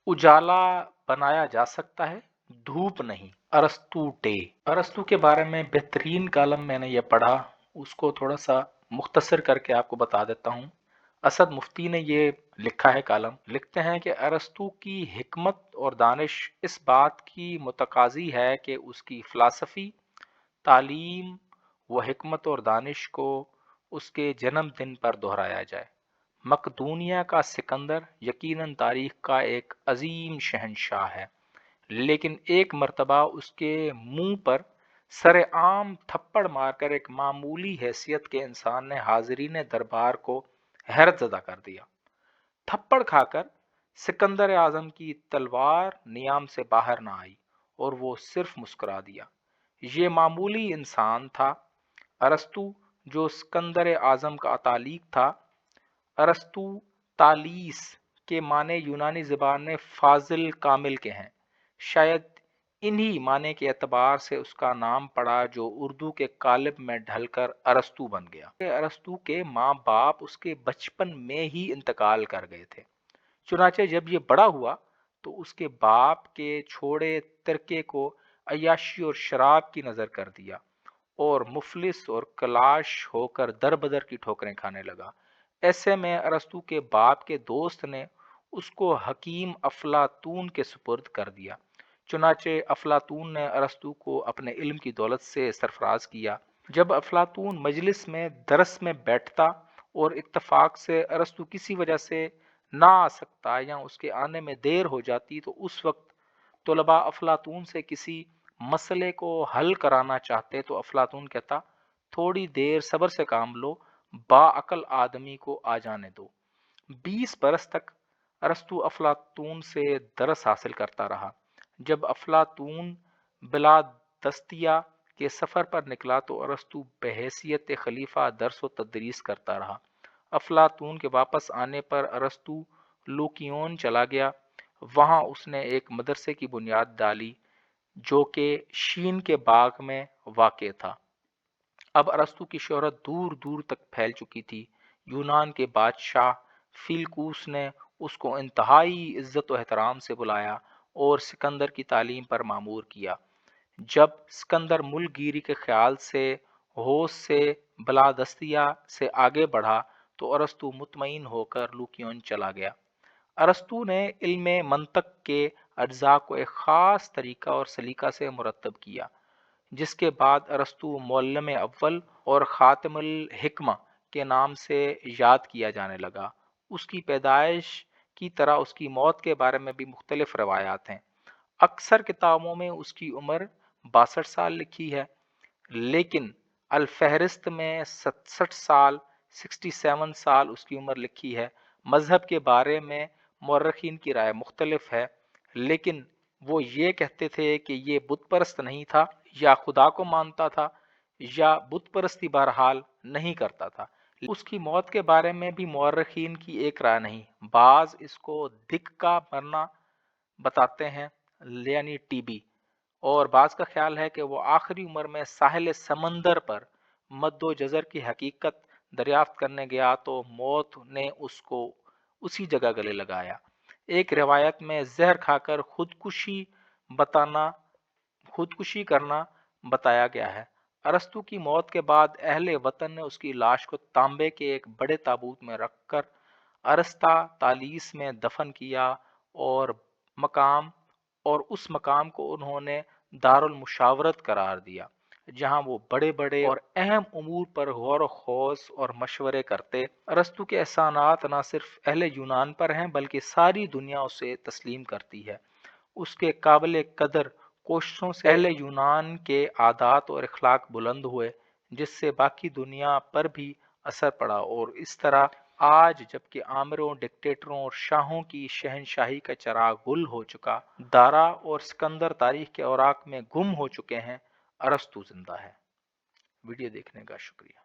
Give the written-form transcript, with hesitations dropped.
उजाला बनाया जा सकता है, धूप नहीं। अरस्तू डे। अरस्तू के बारे में बेहतरीन कालम मैंने ये पढ़ा, उसको थोड़ा सा मुख्तसर करके आपको बता देता हूँ। असद मुफ्ती ने ये लिखा है कालम, लिखते हैं कि अरस्तू की हिकमत और दानिश इस बात की मुतकाजी है कि उसकी फ़िलासफ़ी, तालीम व हिकमत और दानिश को उसके जन्मदिन पर दोहराया जाए। मकदूनिया का सिकंदर यकीनन तारीख का एक अजीम शहंशाह है, लेकिन एक मर्तबा उसके मुंह पर सरेआम थप्पड़ मारकर एक मामूली हैसियत के इंसान ने हाजरीन दरबार को हैरत ज़दा कर दिया। थप्पड़ खाकर सिकंदर आजम की तलवार नियाम से बाहर ना आई और वो सिर्फ मुस्कुरा दिया। ये मामूली इंसान था अरस्तू, जो सिकंदर आजम का अतालीक था। अरस्तू तालीस के माने यूनानी ज़बान में फाजिल कामिल के हैं। शायद इन्हीं माने के एतबार से उसका नाम पड़ा, जो उर्दू के कालिब में ढलकर अरस्तू बन गया। अरस्तू के माँ बाप उसके बचपन में ही इंतकाल कर गए थे। चुनाचे जब ये बड़ा हुआ तो उसके बाप के छोड़े तिरके को अय्याशी और शराब की नज़र कर दिया और मुफलिस और कलाश होकर दर बदर की ठोकरें खाने लगा। ऐसे में अरस्तू के बाप के दोस्त ने उसको हकीम अफलातून के सुपुर्द कर दिया। चुनाचे अफलातून ने अरस्तू को अपने इल्म की दौलत से सरफराज किया। जब अफलातून मजलिस में दरस में बैठता और इत्तफाक से अरस्तू किसी वजह से ना आ सकता या उसके आने में देर हो जाती, तो उस वक्त तलबा अफलातून से किसी मसले को हल कराना चाहते तो अफलातून कहता, थोड़ी देर सब्र से काम लो, बाअकल आदमी को आ जाने दो। 20 बरस तक अरस्तू अफलातून से दरस हासिल करता रहा। जब अफलातून बिला दस्तिया के सफ़र पर निकला तो अरस्तू बहैसियत खलीफा दर्स व तदरीस करता रहा। अफलातून के वापस आने पर अरस्तू लुकियोन चला गया। वहाँ उसने एक मदरसे की बुनियाद डाली, जो कि शीन के बाग में वाक़ था। अब अरस्तू की शोहरत दूर दूर तक फैल चुकी थी। यूनान के बादशाह फिलकूस ने उसको इंतहाई इज्जत व एहतराम से बुलाया और सिकंदर की तालीम पर मामूर किया। जब सिकंदर मुल्कगिरी के ख्याल से होश से बलादस्तिया से आगे बढ़ा तो अरस्तू मुतमईन होकर लुकियोन चला गया। अरस्तू ने इल्म मंतक के अज्जा को एक ख़ास तरीका और सलीका से मुरतब किया, जिसके बाद अरस्तू मुअल्लिम अव्वल और ख़ातिमुल हिकमा के नाम से याद किया जाने लगा। उसकी पैदाइश की तरह उसकी मौत के बारे में भी मुख्तलिफ रवायात हैं। अक्सर किताबों में उसकी उम्र 62 साल लिखी है, लेकिन अल-फ़हरिस्त में 67 साल 67 साल उसकी उम्र लिखी है। मज़हब के बारे में मुअर्रिखीन की राय मुख्तलिफ है, लेकिन वो ये कहते थे कि ये बुत परस्त नहीं था, या खुदा को मानता था, या बुत परस्ती बहरहाल नहीं करता था। उसकी मौत के बारे में भी मुअर्रिखीन की एक राय नहीं। बाज़ इसको दिक का मरना बताते हैं, यानी टीबी, और बाज़ का ख्याल है कि वो आखिरी उम्र में साहिल समंदर पर मद्दो जज़र की हकीकत दरियाफ्त करने गया तो मौत ने उसको उसी जगह गले लगाया। एक रिवायत में जहर खाकर खुदकुशी करना बताया गया है। अरस्तू की मौत के बाद अहले वतन ने उसकी लाश को तांबे के एक बड़े ताबूत में रखकर अरस्ता तालीस में दफन किया और उस मकाम को उन्होंने दारुल मुशावरत करार दिया, जहां वो बड़े बड़े और अहम उमूर पर गौर खौस और मशवरे करते। अरस्तू के एहसानात न सिर्फ अहले यूनान पर हैं, बल्कि सारी दुनिया उसे तस्लीम करती है। उसके काबिल कदर कोशिशों से अहले यूनान के आदात और अखलाक बुलंद हुए, जिससे बाकी दुनिया पर भी असर पड़ा, और इस तरह आज जबकि आमिरों, डिक्टेटरों और शाहों की शहनशाही का चराग गुल हो चुका, दारा और सिकंदर तारीख के औराक में गुम हो चुके हैं, अरस्तू जिंदा है। वीडियो देखने का शुक्रिया।